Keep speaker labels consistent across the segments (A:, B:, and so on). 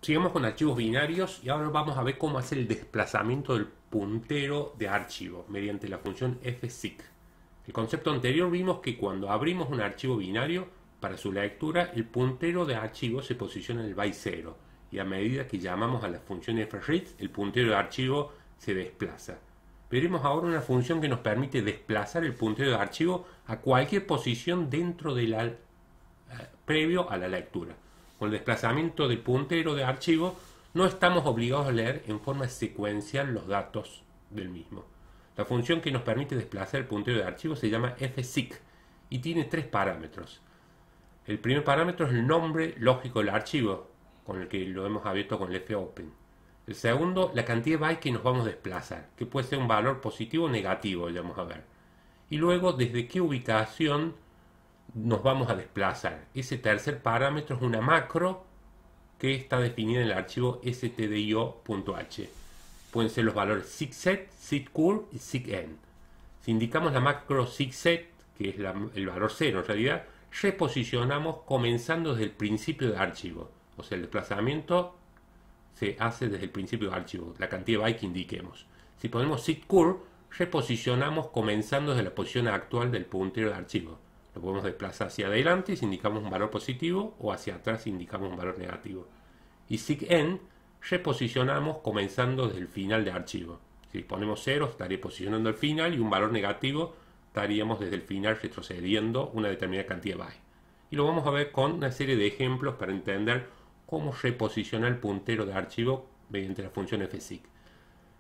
A: Sigamos con archivos binarios y ahora vamos a ver cómo hacer el desplazamiento del puntero de archivo mediante la función fseek. El concepto anterior vimos que cuando abrimos un archivo binario, para su lectura el puntero de archivo se posiciona en el byte 0 y a medida que llamamos a la función fread el puntero de archivo se desplaza. Veremos ahora una función que nos permite desplazar el puntero de archivo a cualquier posición dentro de la previo a la lectura. Con el desplazamiento del puntero de archivo no estamos obligados a leer en forma secuencial los datos del mismo. La función que nos permite desplazar el puntero de archivo se llama fseek y tiene tres parámetros. El primer parámetro es el nombre lógico del archivo, con el que lo hemos abierto con el fopen. El segundo, la cantidad de bytes que nos vamos a desplazar, que puede ser un valor positivo o negativo, ya vamos a ver. Y luego, desde qué ubicación nos vamos a desplazar. Ese tercer parámetro es una macro que está definida en el archivo stdio.h. Pueden ser los valores seekset, seekcur y seekend. Si indicamos la macro seekset, que es el valor 0 en realidad, reposicionamos comenzando desde el principio del archivo. O sea, el desplazamiento se hace desde el principio del archivo, la cantidad de bytes que indiquemos. Si ponemos seekcur, reposicionamos comenzando desde la posición actual del puntero de archivo. Lo podemos desplazar hacia adelante si indicamos un valor positivo o hacia atrás si indicamos un valor negativo. Y seekend, reposicionamos comenzando desde el final del archivo. Si ponemos 0, estaría posicionando el final y un valor negativo estaríamos desde el final retrocediendo una determinada cantidad de bytes. Y lo vamos a ver con una serie de ejemplos para entender cómo reposicionar el puntero de archivo mediante la función fseek.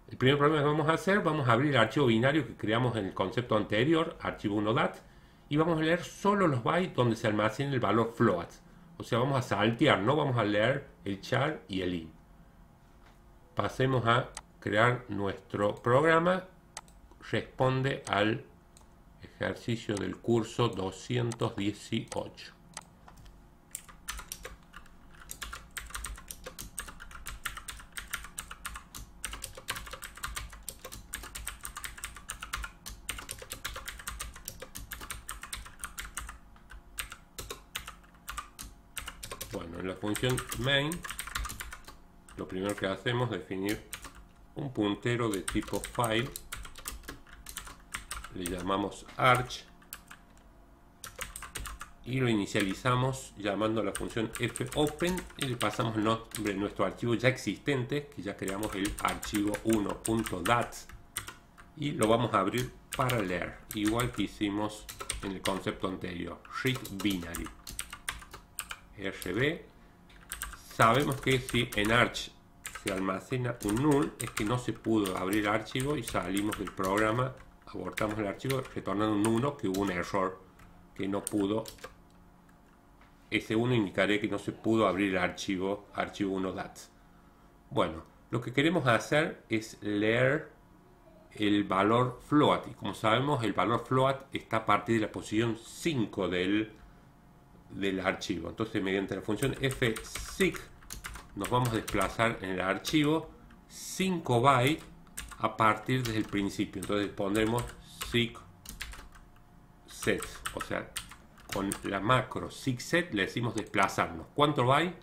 A: El primer problema que vamos a hacer, vamos a abrir el archivo binario que creamos en el concepto anterior, archivo 1.dat, y vamos a leer solo los bytes donde se almacena el valor float. O sea, vamos a saltear, no vamos a leer el char y el int. Pasemos a crear nuestro programa. Responde al ejercicio del curso 218. Bueno, en la función main, lo primero que hacemos es definir un puntero de tipo file. Le llamamos arch y lo inicializamos llamando a la función fopen y le pasamos el nombre de nuestro archivo ya existente, que ya creamos el archivo 1.dat, y lo vamos a abrir para leer, igual que hicimos en el concepto anterior, read binary. RB. Sabemos que si en arch se almacena un null es que no se pudo abrir el archivo y salimos del programa, abortamos el archivo retornando un 1, que hubo un error que no pudo. Ese 1 indicará que no se pudo abrir el archivo 1.dat. Bueno, lo que queremos hacer es leer el valor float, y como sabemos el valor float está a partir de la posición 5 del archivo. Entonces, mediante la función fseek nos vamos a desplazar en el archivo 5 bytes a partir desde el principio. Entonces pondremos seekset, o sea, con la macro seekset le decimos desplazarnos. ¿Cuánto byte?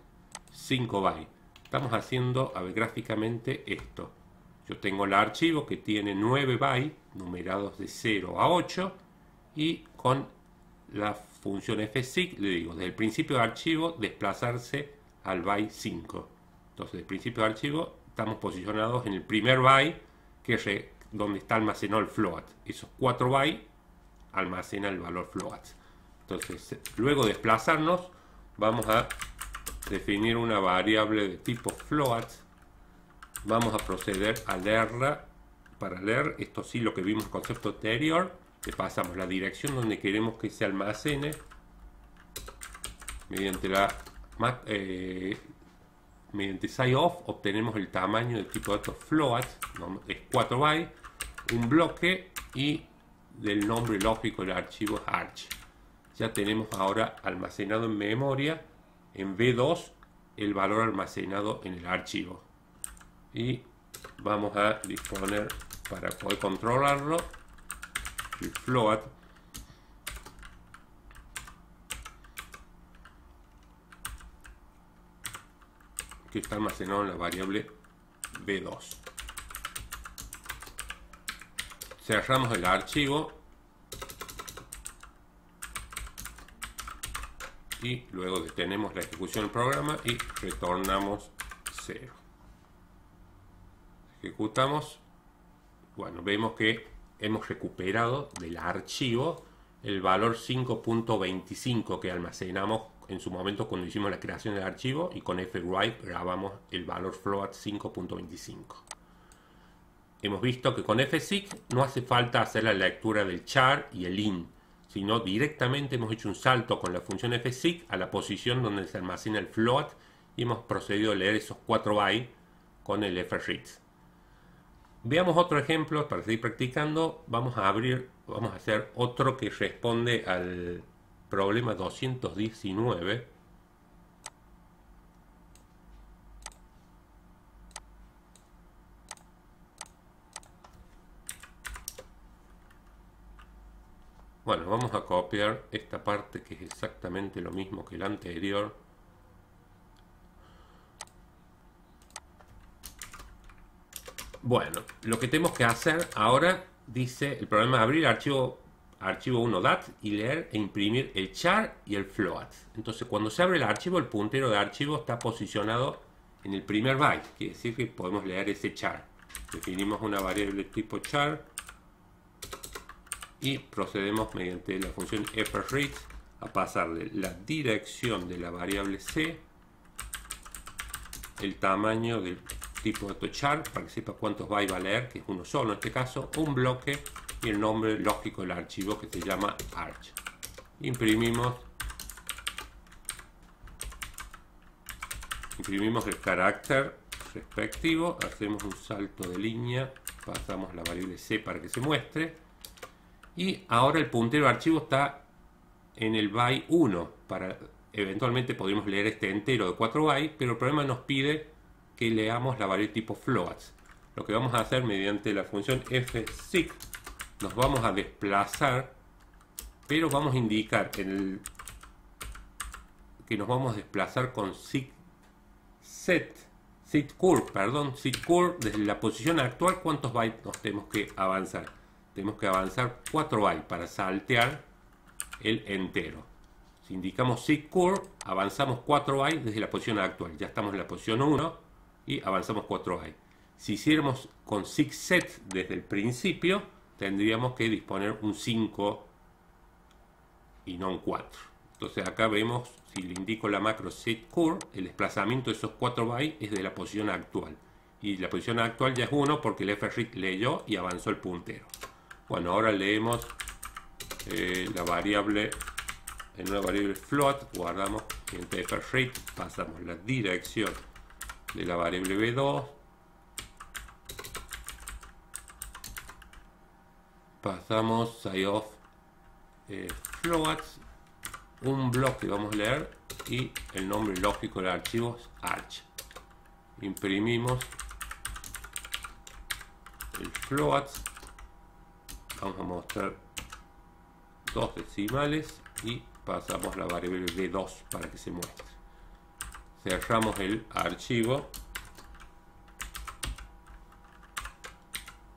A: 5 bytes. Estamos haciendo, a ver, gráficamente esto. Yo tengo el archivo que tiene 9 bytes numerados de 0 a 8 y con la función fseek le digo desde el principio del archivo desplazarse al byte 5. Entonces, del principio del archivo estamos posicionados en el primer byte, que es donde está almacenado el float. Esos 4 bytes almacena el valor float. Entonces, luego de desplazarnos, vamos a definir una variable de tipo float. Vamos a proceder a leerla. Para leer, esto sí lo que vimos en el concepto anterior, le pasamos la dirección donde queremos que se almacene mediante mediante sigOff obtenemos el tamaño del tipo de datos float, es 4 bytes, un bloque y del nombre lógico del archivo arch. Ya tenemos ahora almacenado en memoria en B2 el valor almacenado en el archivo y vamos a disponer para poder controlarlo el float que está almacenado en la variable B2. Cerramos el archivo y luego detenemos la ejecución del programa y retornamos 0. Ejecutamos. Bueno, vemos que hemos recuperado del archivo el valor 5.25 que almacenamos en su momento cuando hicimos la creación del archivo, y con fwrite grabamos el valor float 5.25. Hemos visto que con fseek no hace falta hacer la lectura del char y el in, sino directamente hemos hecho un salto con la función fseek a la posición donde se almacena el float y hemos procedido a leer esos 4 bytes con el fread. Veamos otro ejemplo para seguir practicando. Vamos a hacer otro que responde al problema 219. Bueno, vamos a copiar esta parte que es exactamente lo mismo que el anterior. Bueno, lo que tenemos que hacer ahora, dice el programa, abrir archivo 1.dat y leer e imprimir el char y el float. Entonces, cuando se abre el archivo, el puntero de archivo está posicionado en el primer byte. Quiere decir que podemos leer ese char. Definimos una variable tipo char y procedemos mediante la función fread a pasarle la dirección de la variable c, el tamaño del tipo de char para que sepa cuántos bytes va a leer, que es uno solo en este caso, un bloque y el nombre lógico del archivo que se llama arch. Imprimimos el carácter respectivo, hacemos un salto de línea, pasamos la variable c para que se muestre, y ahora el puntero de archivo está en el byte 1. Eventualmente podríamos leer este entero de 4 bytes, pero el programa nos pide que leamos la variable tipo floats. Lo que vamos a hacer mediante la función fseek, nos vamos a desplazar, pero vamos a indicar que nos vamos a desplazar con seatcurve desde la posición actual. ¿Cuántos bytes nos tenemos que avanzar? Tenemos que avanzar 4 bytes para saltear el entero. Si indicamos seatcurve, avanzamos 4 bytes desde la posición actual. Ya estamos en la posición 1 y avanzamos 4 bytes. Si hiciéramos con seekset desde el principio, tendríamos que disponer un 5 y no un 4. Entonces acá vemos, si le indico la macro seatcurve, el desplazamiento de esos 4 bytes es de la posición actual. Y la posición actual ya es 1 porque el fread leyó y avanzó el puntero. Bueno, ahora leemos la variable en una variable float, guardamos mediante fread, pasamos la dirección de la variable B2, pasamos sizeof floats, un bloque vamos a leer y el nombre lógico del archivo es arch. Imprimimos el float, vamos a mostrar 2 decimales y pasamos la variable B2 para que se muestre. Cerramos el archivo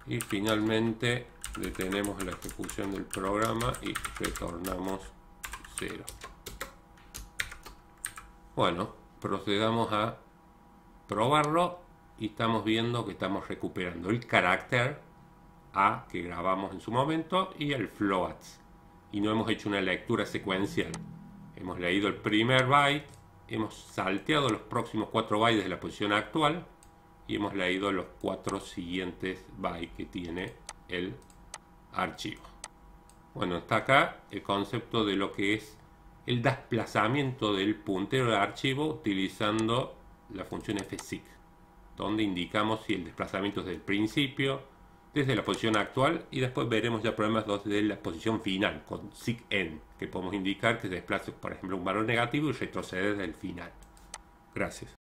A: y finalmente detenemos la ejecución del programa y retornamos 0. Bueno, procedamos a probarlo y estamos viendo que estamos recuperando el carácter A que grabamos en su momento y el float, y no hemos hecho una lectura secuencial. Hemos leído el primer byte, hemos salteado los próximos 4 bytes desde la posición actual y hemos leído los 4 siguientes bytes que tiene el archivo. Bueno, está acá el concepto de lo que es el desplazamiento del puntero de archivo utilizando la función fseek, donde indicamos si el desplazamiento es del principio, desde la posición actual, y después veremos ya problemas desde la posición final con seekend, que podemos indicar que se desplace, por ejemplo, un valor negativo y retroceder desde el final. Gracias.